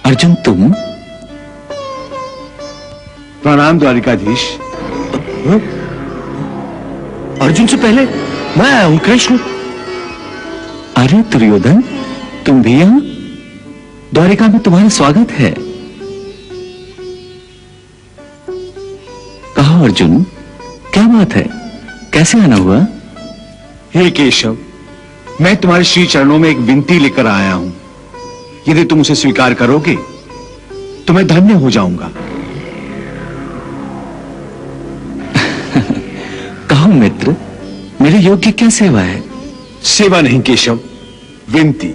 अर्जुन तुम? प्रणाम द्वारिकाधीश। अर्जुन से पहले मैं आया हूं कृष्ण। अरे दुर्योधन, तुम भी यहां? द्वारिका में तुम्हारा स्वागत है। कहो अर्जुन, क्या बात है? कैसे आना हुआ? हे केशव, मैं तुम्हारे श्री चरणों में एक विनती लेकर आया हूं। यदि तुम उसे स्वीकार करोगे तो मैं धन्य हो जाऊंगा। कहो मित्र, मेरे योग्य क्या सेवा है? सेवा नहीं केशव, विनती।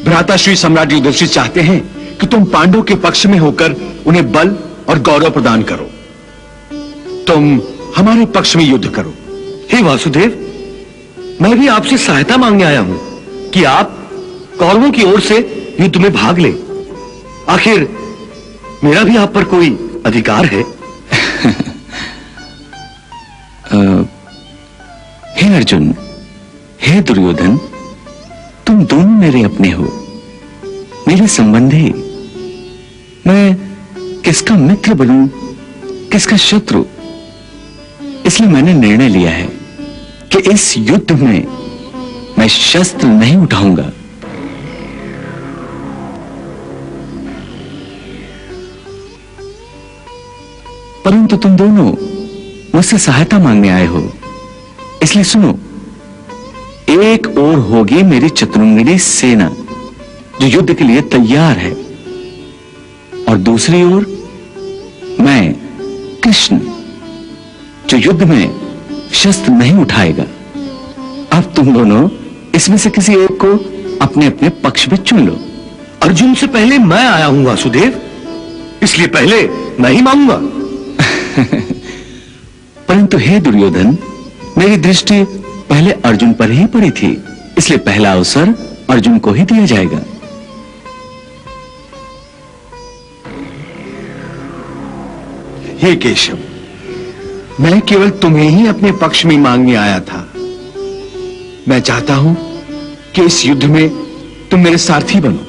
भ्राता श्री सम्राट युधिष्ठिर चाहते हैं कि तुम पांडवों के पक्ष में होकर उन्हें बल और गौरव प्रदान करो। तुम हमारे पक्ष में युद्ध करो। हे वासुदेव, मैं भी आपसे सहायता मांगने आया हूं कि आप कौरवों की ओर से युद्ध में भाग ले। आखिर मेरा भी आप पर कोई अधिकार है। हे अर्जुन, हे दुर्योधन, तुम दोनों मेरे अपने हो, मेरे संबंधी। मैं किसका मित्र बनूं, किसका शत्रु? इसलिए मैंने निर्णय लिया है कि इस युद्ध में मैं शस्त्र नहीं उठाऊंगा। परंतु तुम दोनों मुझसे सहायता मांगने आए हो, इसलिए सुनो। एक ओर होगी मेरी चतुरंगिनी सेना जो युद्ध के लिए तैयार है, और दूसरी ओर मैं कृष्ण जो युद्ध में शस्त्र नहीं उठाएगा। अब तुम दोनों इसमें से किसी एक को अपने अपने पक्ष में चुन लो। अर्जुन से पहले मैं आया हूं वासुदेव, इसलिए पहले मैं ही मांगूंगा। परंतु हे दुर्योधन, मेरी दृष्टि पहले अर्जुन पर ही पड़ी थी, इसलिए पहला अवसर अर्जुन को ही दिया जाएगा। हे केशव, मैं केवल तुम्हें ही अपने पक्ष में मांगने आया था। मैं चाहता हूं कि इस युद्ध में तुम मेरे सारथी बनो।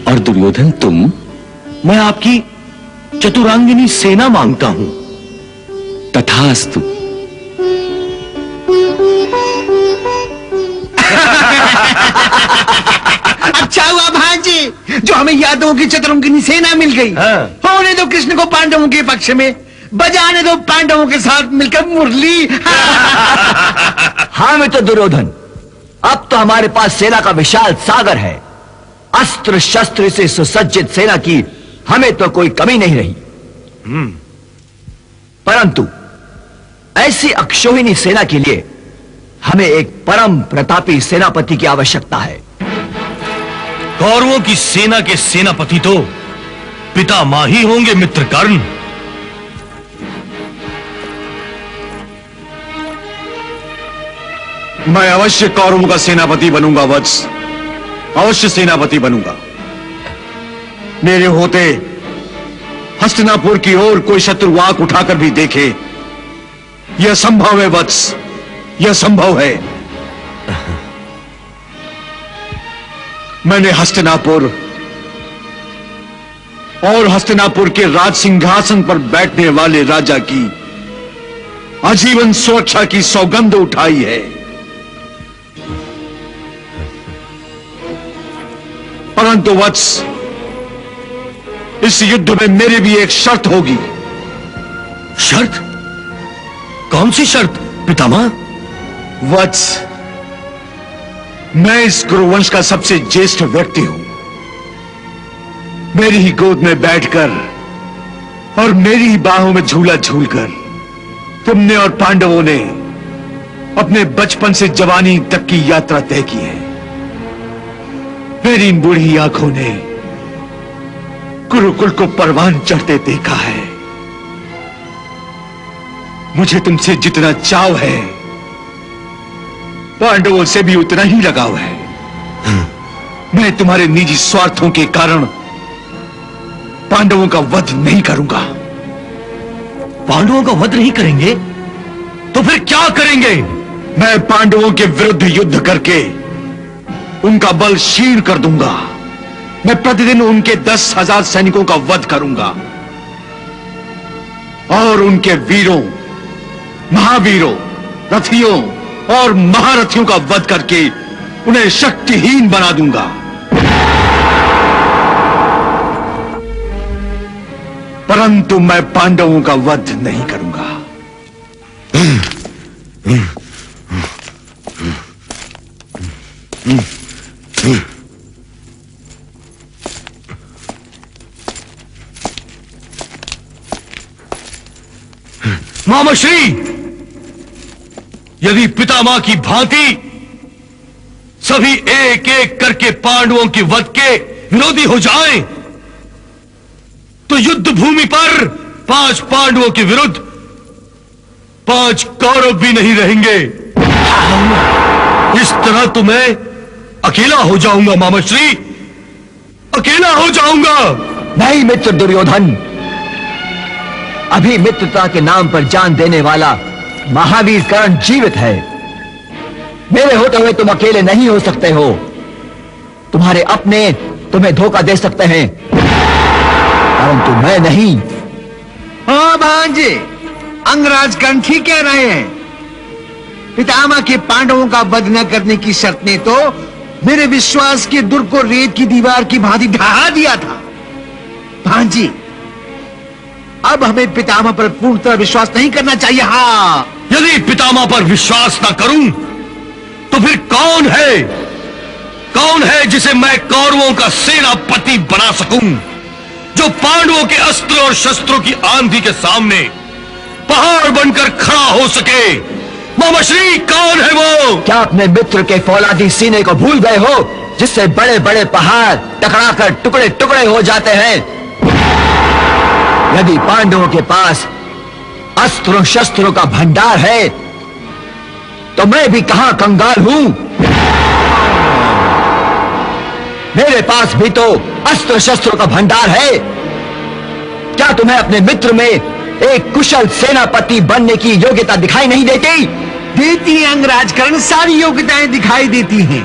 और दुर्योधन तुम? मैं आपकी चतुरांगिनी सेना मांगता हूं। तथास्तु। अच्छा हुआ भांजी जो हमें यादवों की चतुरंगिनी सेना मिल गई। होने दो कृष्ण को पांडवों के पक्ष में, बजाने दो पांडवों के साथ मिलकर मुरली। हाँ मित्र दुर्योधन, अब तो हमारे पास सेना का विशाल सागर है। अस्त्र शस्त्र से सुसज्जित सेना की हमें तो कोई कमी नहीं रही। परंतु ऐसी अक्षोहिणी सेना के लिए हमें एक परम प्रतापी सेनापति की आवश्यकता है। कौरवों की सेना के सेनापति तो पितामह ही होंगे मित्र कर्ण। मैं अवश्य कौरवों का सेनापति बनूंगा वत्स, अवश्य सेनापति बनूंगा। मेरे होते हस्तिनापुर की ओर कोई शत्रु आंख उठाकर भी देखे, यह संभव है वत्स, यह संभव है। मैंने हस्तिनापुर और हस्तिनापुर के राज सिंहासन पर बैठने वाले राजा की आजीवन सुरक्षा की सौगंध उठाई है। परंतु वत्स, इस युद्ध में मेरी भी एक शर्त होगी। शर्त? कौन सी शर्त पितामह? वत्स, मैं इस कुरुवंश का सबसे ज्येष्ठ व्यक्ति हूं। मेरी ही गोद में बैठकर और मेरी ही बाहों में झूला झूलकर तुमने और पांडवों ने अपने बचपन से जवानी तक की यात्रा तय की है। मेरी इन बूढ़ी आंखों ने कुरुकुल को परवान चढ़ते देखा है। मुझे तुमसे जितना चाव है, पांडवों से भी उतना ही लगाव है। मैं तुम्हारे निजी स्वार्थों के कारण पांडवों का वध नहीं करूंगा। पांडवों का वध नहीं करेंगे तो फिर क्या करेंगे? मैं पांडवों के विरुद्ध युद्ध करके उनका बल क्षीण कर दूंगा। मैं प्रतिदिन उनके 10,000 सैनिकों का वध करूंगा और उनके वीरों, महावीरों, रथियों और महारथियों का वध करके उन्हें शक्तिहीन बना दूंगा। परंतु मैं पांडवों का वध नहीं करूंगा। मामाश्री, यदि पितामह की भांति सभी एक एक करके पांडवों के वध के विरोधी हो जाएं, तो युद्ध भूमि पर 5 पांडवों के विरुद्ध 5 कौरव भी नहीं रहेंगे। इस तरह तो मैं अकेला हो जाऊंगा मामाश्री, अकेला हो जाऊंगा। नहीं मित्र दुर्योधन, अभी मित्रता के नाम पर जान देने वाला महावीर कर्ण जीवित है। मेरे होते हुए तुम अकेले नहीं हो सकते हो। तुम्हारे अपने तुम्हें धोखा दे सकते हैं, परंतु मैं नहीं। हाँ भांजे, अंगराज कर्ण ठीक कह रहे हैं। पितामह के पांडवों का वध न करने की शर्त ने तो मेरे विश्वास के दुर्ग को रेत की दीवार की भांति ढहा दिया था। भांजी, अब हमें पितामह पर पूर्णतः विश्वास नहीं करना चाहिए। हाँ, यदि पितामह पर विश्वास ना करूं, तो फिर कौन है जिसे मैं कौरवों का सेनापति बना सकूं, जो पांडवों के अस्त्र और शस्त्रों की आंधी के सामने पहाड़ बनकर खड़ा हो सके? मामाश्री, कौन है वो? क्या अपने मित्र के फौलादी सीने को भूल गए हो, जिससे बड़े बड़े पहाड़ टकराकर टुकड़े टुकड़े हो जाते हैं? यदि पांडवों के पास अस्त्रों शस्त्रों का भंडार है, तो मैं भी कहां कंगाल हूं। मेरे पास भी तो अस्त्र शस्त्रों का भंडार है। क्या तुम्हें अपने मित्र में एक कुशल सेनापति बनने की योग्यता दिखाई नहीं देती? देती है अंगराज कर्ण, सारी योग्यताएं दिखाई देती हैं,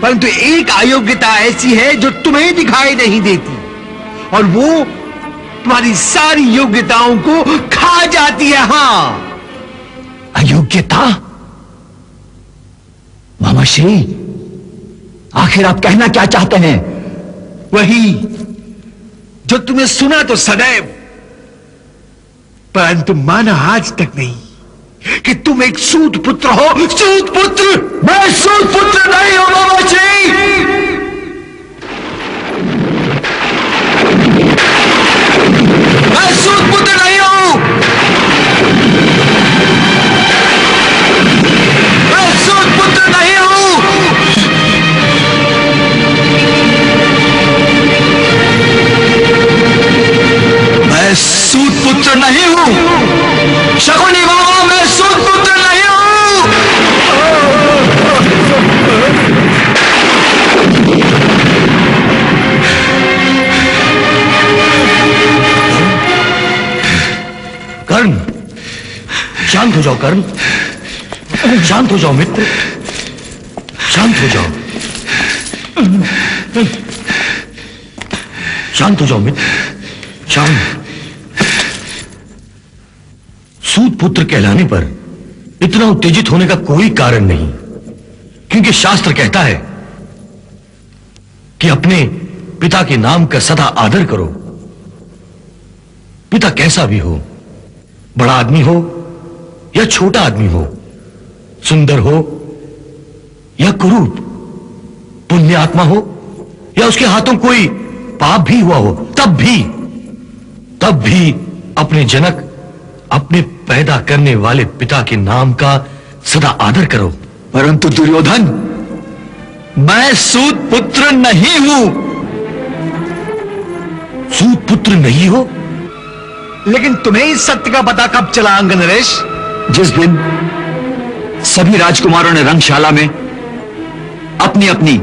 परंतु एक अयोग्यता ऐसी है जो तुम्हें दिखाई नहीं देती, और वो तुम्हारी सारी योग्यताओं को खा जाती है। हाँ, अयोग्यता? मामाश्री, आखिर आप कहना क्या चाहते हैं? वही जो तुम्हें सुना तो सदैव, परंतु माना आज तक नहीं, कि तुम एक सूत पुत्र हो। सूत पुत्र? मैं सूत पुत्र नहीं हूं मामाश्री। मैं सूत पुत्र नहीं हूं। मैं सूत पुत्र नहीं हूं। मैं सूत पुत्र नहीं हूं। शकुनी बाबा, मैं सूत पुत्र नहीं हूं। कर्ण, शांत हो जाओ कर्ण, शांत हो जाओ मित्र, शांत हो जाओ, शांत हो जाओ मित्र, शांत। सूत पुत्र कहलाने पर इतना उत्तेजित होने का कोई कारण नहीं, क्योंकि शास्त्र कहता है कि अपने पिता के नाम का सदा आदर करो। पिता कैसा भी हो, बड़ा आदमी हो या छोटा आदमी हो, सुंदर हो या कुरूप, पुण्य आत्मा हो या उसके हाथों कोई पाप भी हुआ हो, तब भी अपने जनक, अपने पैदा करने वाले पिता के नाम का सदा आदर करो। परंतु दुर्योधन, मैं सूत पुत्र नहीं हूं। सूत पुत्र नहीं हो? लेकिन तुम्हें इस सत्य का पता कब चला अंगनरेश? जिस दिन सभी राजकुमारों ने रंगशाला में अपनी अपनी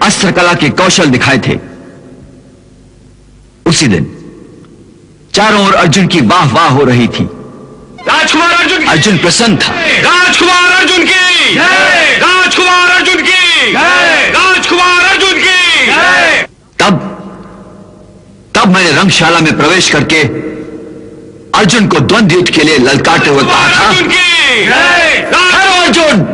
अस्त्र कला के कौशल दिखाए थे, उसी दिन चारों ओर अर्जुन की वाह वाह हो रही थी। राजकुमार अर्जुन की अर्जुन प्रसन्न था। राजकुमार अर्जुन की राजकुमार अर्जुन की राजकुमार अर्जुन की तब मैंने रंगशाला में प्रवेश करके अर्जुन को द्वंद्व युद्ध के लिए ललकारते हुए कहा था, अर्जुन की ठहरो अर्जुन,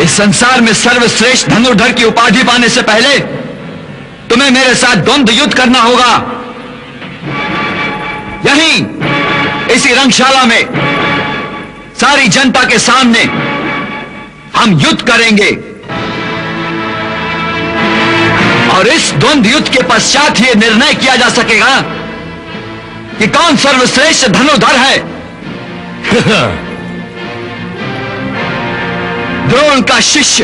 इस संसार में सर्वश्रेष्ठ धनुर्धर की उपाधि पाने से पहले तुम्हें मेरे साथ द्वंद्व युद्ध करना होगा। यहीं इसी रंगशाला में सारी जनता के सामने हम युद्ध करेंगे और इस द्वंद्व युद्ध के पश्चात यह निर्णय किया जा सकेगा कि कौन सर्वश्रेष्ठ धनुर्धर है। द्रोण का शिष्य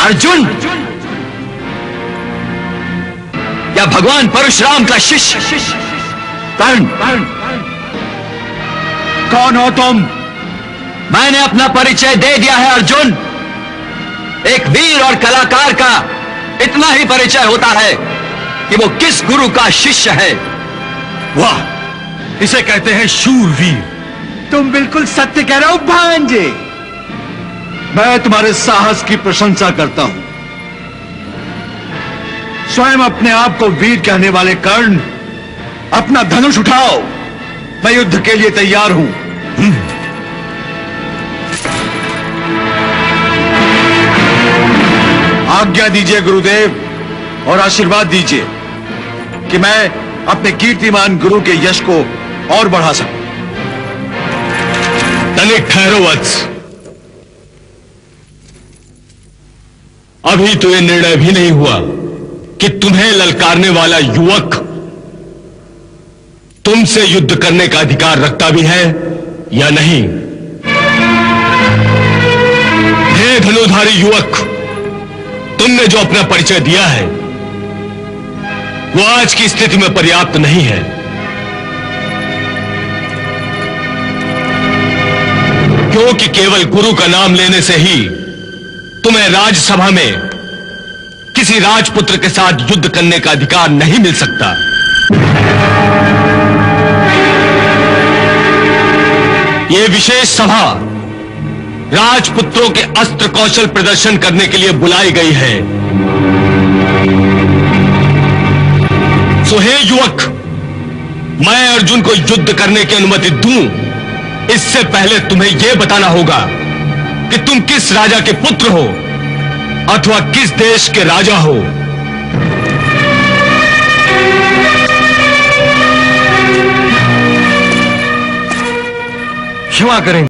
अर्जुन या भगवान परशुराम का शिष्य कर्ण। कौन हो तुम? मैंने अपना परिचय दे दिया है अर्जुन। एक वीर और कलाकार का इतना ही परिचय होता है कि वो किस गुरु का शिष्य है। वाह, इसे कहते हैं शूरवीर। तुम बिल्कुल सत्य कह रहे हो भांजे। मैं तुम्हारे साहस की प्रशंसा करता हूं। स्वयं अपने आप को वीर कहने वाले कर्ण, अपना धनुष उठाओ, मैं युद्ध के लिए तैयार हूं। आज्ञा दीजिए गुरुदेव और आशीर्वाद दीजिए कि मैं अपने कीर्तिमान गुरु के यश को और बढ़ा सकूं। तनिक ठहरो वत्स, अभी तो यह निर्णय भी नहीं हुआ कि तुम्हें ललकारने वाला युवक तुमसे युद्ध करने का अधिकार रखता भी है या नहीं। हे धनुधारी युवक, तुमने जो अपना परिचय दिया है वो आज की स्थिति में पर्याप्त नहीं है। क्योंकि केवल गुरु का नाम लेने से ही तुम्हें राज्यसभा में किसी राजपुत्र के साथ युद्ध करने का अधिकार नहीं मिल सकता। यह विशेष सभा राजपुत्रों के अस्त्र कौशल प्रदर्शन करने के लिए बुलाई गई है। सो हे युवक, मैं अर्जुन को युद्ध करने की अनुमति दूं, इससे पहले तुम्हें यह बताना होगा कि तुम किस राजा के पुत्र हो अथवा किस देश के राजा हो। क्षमा करें